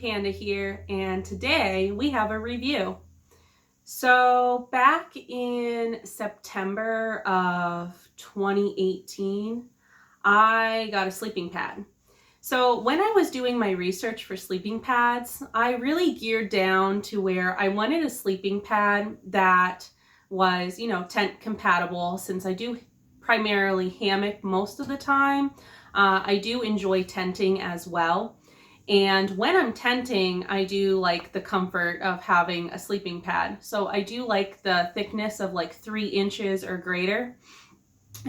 SkinnyGPanda here, and today we have a review. So back in September of 2018, I got a sleeping pad. So when I was doing my research for sleeping pads, I really geared down to where I wanted a sleeping pad that was, tent compatible, since I do primarily hammock most of the time. I do enjoy tenting as well. And when I'm tenting, I do like the comfort of having a sleeping pad. So I do like the thickness of like 3 inches or greater.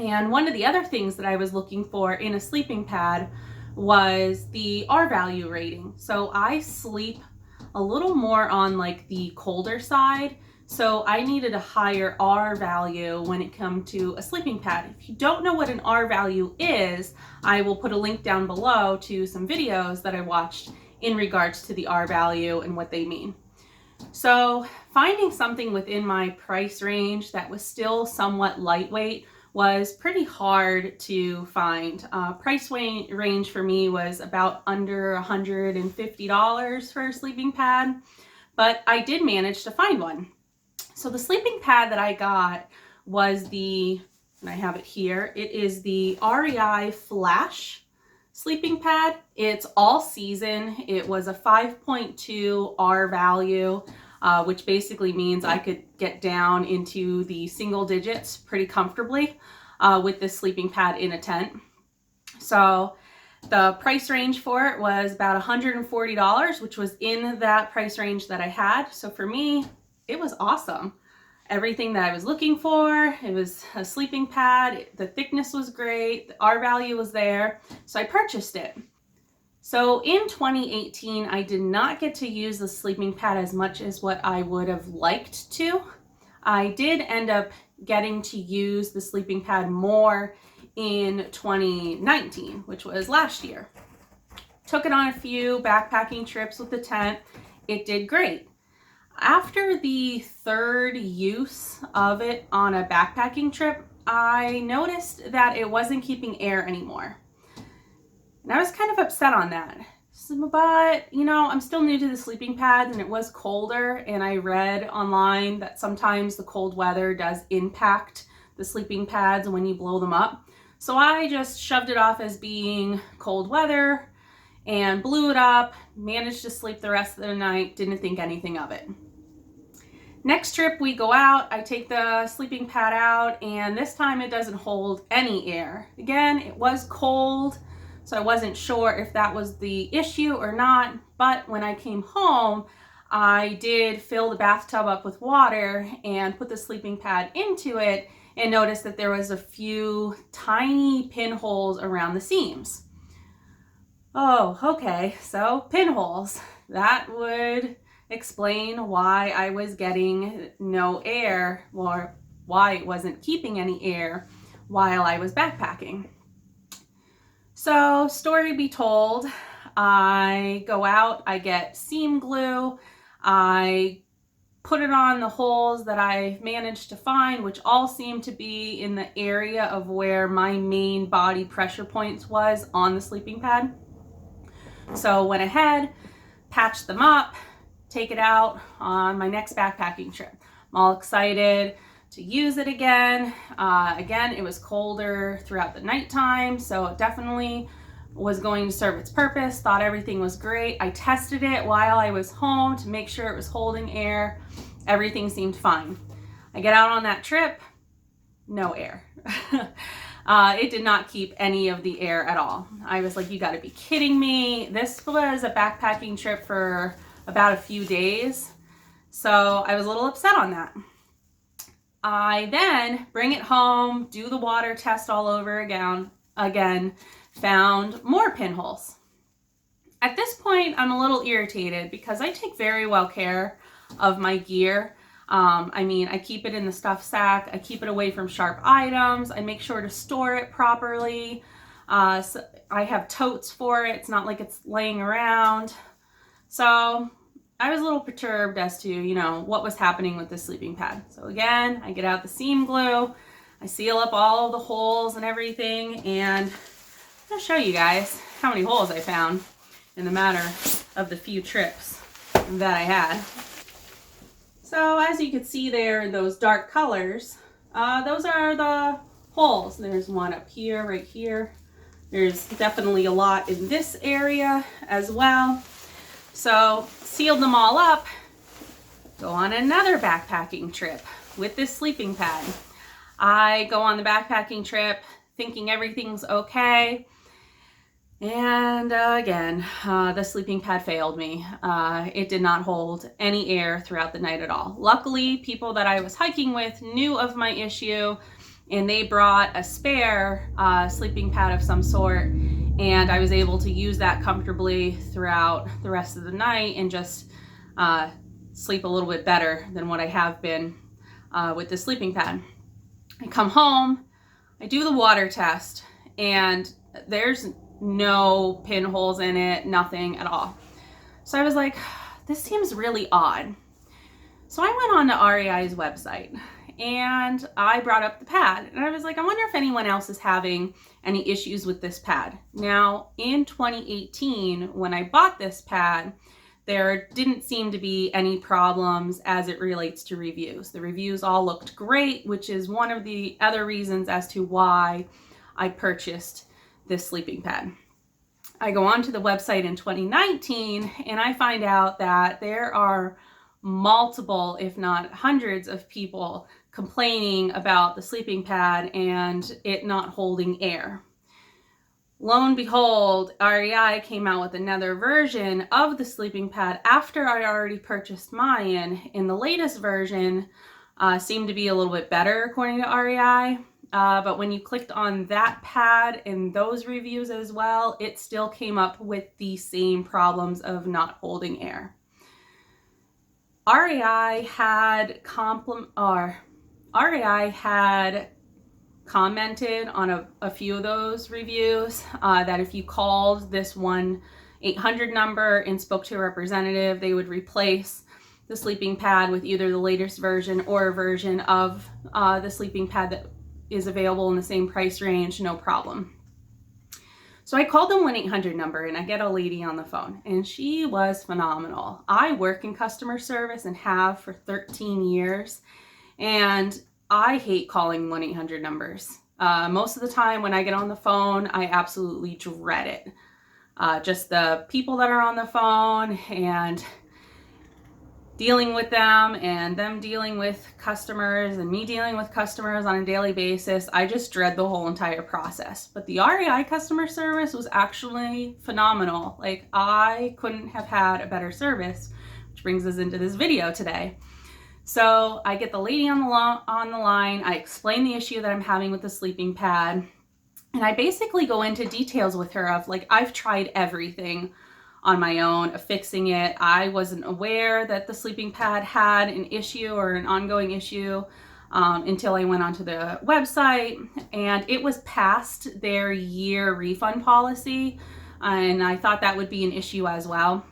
And one of the other things that I was looking for in a sleeping pad was the R value rating. So I sleep a little more on like the colder side. So I needed a higher R value when it comes to a sleeping pad. If you don't know what an R value is, I will put a link down below to some videos that I watched in regards to the R value and what they mean. So finding something within my price range that was still somewhat lightweight was pretty hard to find. Price range for me was about under $150 for a sleeping pad, but I did manage to find one. So the sleeping pad that I got was and I have it here, it is the REI Flash sleeping pad. It's all season. It was a 5.2 R value, which basically means I could get down into the single digits pretty comfortably with this sleeping pad in a tent. So the price range for it was about $140, which was in that price range that I had. So for me, it was awesome. Everything that I was looking for. It was a sleeping pad. The thickness was great. The R value was there. So I purchased it. So in 2018, I did not get to use the sleeping pad as much as what I would have liked to. I did end up getting to use the sleeping pad more in 2019, which was last year. Took it on a few backpacking trips with the tent. It did great. After the third use of it on a backpacking trip, I noticed that it wasn't keeping air anymore. And I was kind of upset on that. But, I'm still new to the sleeping pads, and it was colder, and I read online that sometimes the cold weather does impact the sleeping pads when you blow them up. So I just shoved it off as being cold weather and blew it up, managed to sleep the rest of the night, didn't think anything of it. Next trip we go out, I take the sleeping pad out, and this time it doesn't hold any air. Again, it was cold, so I wasn't sure if that was the issue or not, but when I came home, I did fill the bathtub up with water and put the sleeping pad into it and noticed that there was a few tiny pinholes around the seams. Oh, okay, so pinholes. That would explain why I was getting no air, or why it wasn't keeping any air while I was backpacking. So, story be told, I go out, I get seam glue, I put it on the holes that I managed to find, which all seem to be in the area of where my main body pressure points was on the sleeping pad. So went ahead, patched them up, take it out on my next backpacking trip. I'm all excited to use it again. Again, it was colder throughout the nighttime, so it definitely was going to serve its purpose. Thought everything was great. I tested it while I was home to make sure it was holding air. Everything seemed fine. I get out on that trip, no air. It did not keep any of the air at all. I was like, you gotta be kidding me. This was a backpacking trip for about a few days, so I was a little upset on that. I then bring it home, do the water test all over again, found more pinholes. At this point, I'm a little irritated because I take very well care of my gear. I keep it in the stuff sack. I keep it away from sharp items. I make sure to store it properly. So I have totes for it. It's not like it's laying around. So I was a little perturbed as to, what was happening with the sleeping pad. So again, I get out the seam glue. I seal up all of the holes and everything. And I'm going to show you guys how many holes I found. in the matter of the few trips that I had. So as you can see there in those dark colors, those are the holes. There's one up here, right here. There's definitely a lot in this area as well. So sealed them all up, go on another backpacking trip with this sleeping pad. I go on the backpacking trip thinking everything's okay. And again, the sleeping pad failed me. It did not hold any air throughout the night at all. Luckily, people that I was hiking with knew of my issue, and they brought a spare sleeping pad of some sort, and I was able to use that comfortably throughout the rest of the night and just sleep a little bit better than what I have been with the sleeping pad. I come home, I do the water test, and there's no pinholes in it, nothing at all. So I was like, this seems really odd. So I went on to REI's website and I brought up the pad, and I was like, I wonder if anyone else is having any issues with this pad. Now, in 2018, when I bought this pad, there didn't seem to be any problems as it relates to reviews. The reviews all looked great, which is one of the other reasons as to why I purchased this sleeping pad. I go onto the website in 2019 and I find out that there are multiple, if not hundreds of people complaining about the sleeping pad and it not holding air. Lo and behold, REI came out with another version of the sleeping pad after I already purchased mine, and the latest version seemed to be a little bit better according to REI. But when you clicked on that pad and those reviews as well, it still came up with the same problems of not holding air. REI had commented on a few of those reviews that if you called this 1-800 number and spoke to a representative, they would replace the sleeping pad with either the latest version or a version of the sleeping pad that is available in the same price range, no problem. So I called the 1-800 number and I get a lady on the phone, and she was phenomenal. I work in customer service and have for 13 years, and I hate calling 1-800 numbers. Most of the time when I get on the phone, I absolutely dread it. Just the people that are on the phone and dealing with them and them dealing with customers and me dealing with customers on a daily basis. I just dread the whole entire process. But the REI customer service was actually phenomenal. Like, I couldn't have had a better service, which brings us into this video today. So I get the lady on the line. I explain the issue that I'm having with the sleeping pad. And I basically go into details with her of, like, I've tried everything on my own of fixing it. I wasn't aware that the sleeping pad had an issue or an ongoing issue until I went onto the website, and it was past their year refund policy, and I thought that would be an issue as well.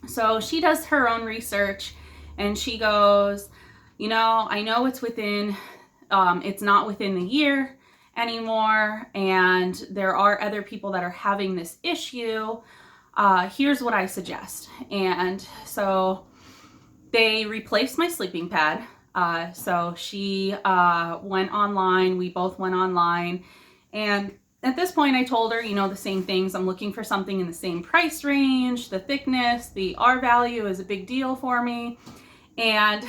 So she does her own research and she goes, you know, I know it's not within the year anymore, and there are other people that are having this issue. Here's what I suggest. And so they replaced my sleeping pad. So she went online, we both went online, and at this point I told her, you know, the same things. I'm looking for something in the same price range, the thickness, the R value is a big deal for me. And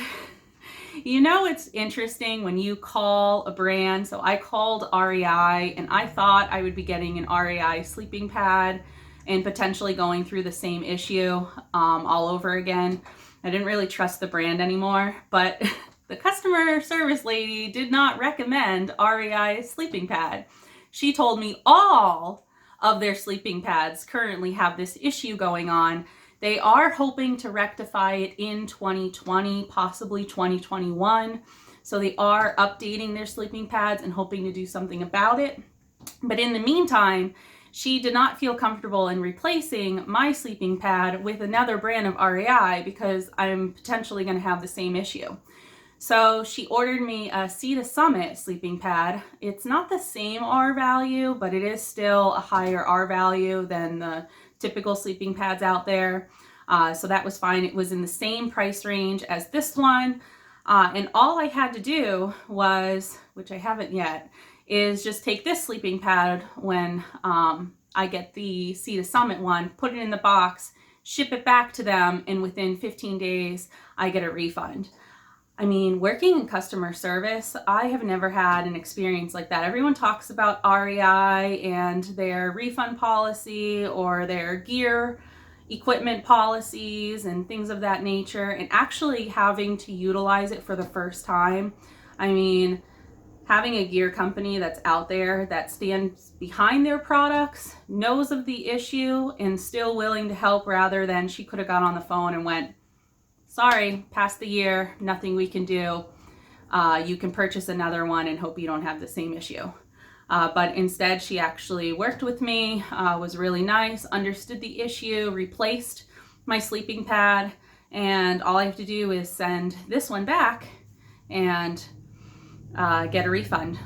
you know, it's interesting when you call a brand. So I called REI and I thought I would be getting an REI sleeping pad and potentially going through the same issue all over again. I didn't really trust the brand anymore, but the customer service lady did not recommend REI sleeping pad. She told me all of their sleeping pads currently have this issue going on. They are hoping to rectify it in 2020, possibly 2021. So they are updating their sleeping pads and hoping to do something about it. But in the meantime, she did not feel comfortable in replacing my sleeping pad with another brand of REI because I'm potentially going to have the same issue. So she ordered me a Sea to Summit sleeping pad. It's not the same R value, but it is still a higher R value than the typical sleeping pads out there. So that was fine. It was in the same price range as this one. And all I had to do was, which I haven't yet, is just take this sleeping pad when I get the Sea to Summit one, put it in the box, ship it back to them, and within 15 days, I get a refund. I mean, working in customer service, I have never had an experience like that. Everyone talks about REI and their refund policy or their gear equipment policies and things of that nature, and actually having to utilize it for the first time. I mean, having a gear company that's out there that stands behind their products, knows of the issue, and still willing to help, rather than she could have got on the phone and went, sorry, past the year, nothing we can do. You can purchase another one and hope you don't have the same issue. But instead, she actually worked with me, was really nice, understood the issue, replaced my sleeping pad, and all I have to do is send this one back and get a refund.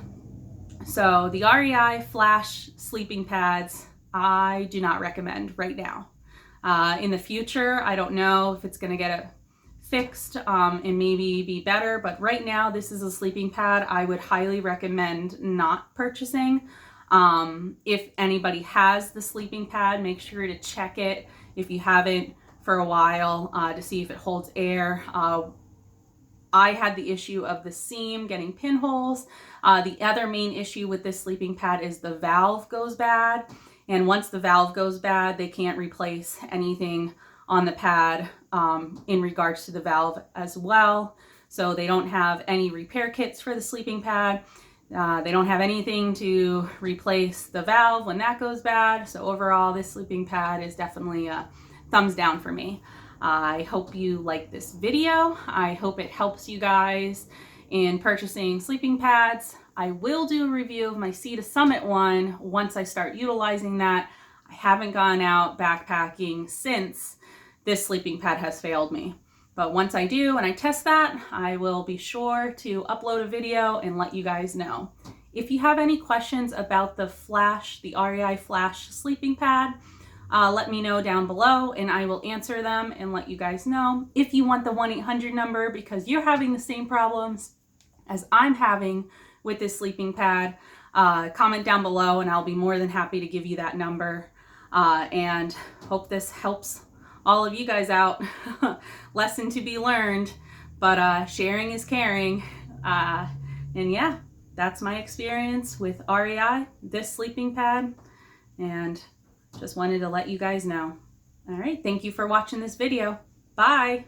So the REI Flash sleeping pads, I do not recommend right now. In the future, I don't know if it's going to get fixed and maybe be better, but right now this is a sleeping pad I would highly recommend not purchasing. If anybody has the sleeping pad, make sure to check it if you haven't for a while to see if it holds air. I had the issue of the seam getting pinholes. The other main issue with this sleeping pad is the valve goes bad. And once the valve goes bad, they can't replace anything on the pad in regards to the valve as well. So they don't have any repair kits for the sleeping pad. They don't have anything to replace the valve when that goes bad. So overall, this sleeping pad is definitely a thumbs down for me. I hope you like this video. I hope it helps you guys in purchasing sleeping pads. I will do a review of my Sea to Summit one once I start utilizing that. I haven't gone out backpacking since this sleeping pad has failed me. But once I do and I test that, I will be sure to upload a video and let you guys know. If you have any questions about the REI Flash sleeping pad, let me know down below and I will answer them and let you guys know. If you want the 1-800 number because you're having the same problems as I'm having with this sleeping pad, comment down below and I'll be more than happy to give you that number. And hope this helps all of you guys out. Lesson to be learned, but sharing is caring. And yeah, that's my experience with REI, this sleeping pad, and just wanted to let you guys know. All right, thank you for watching this video. Bye.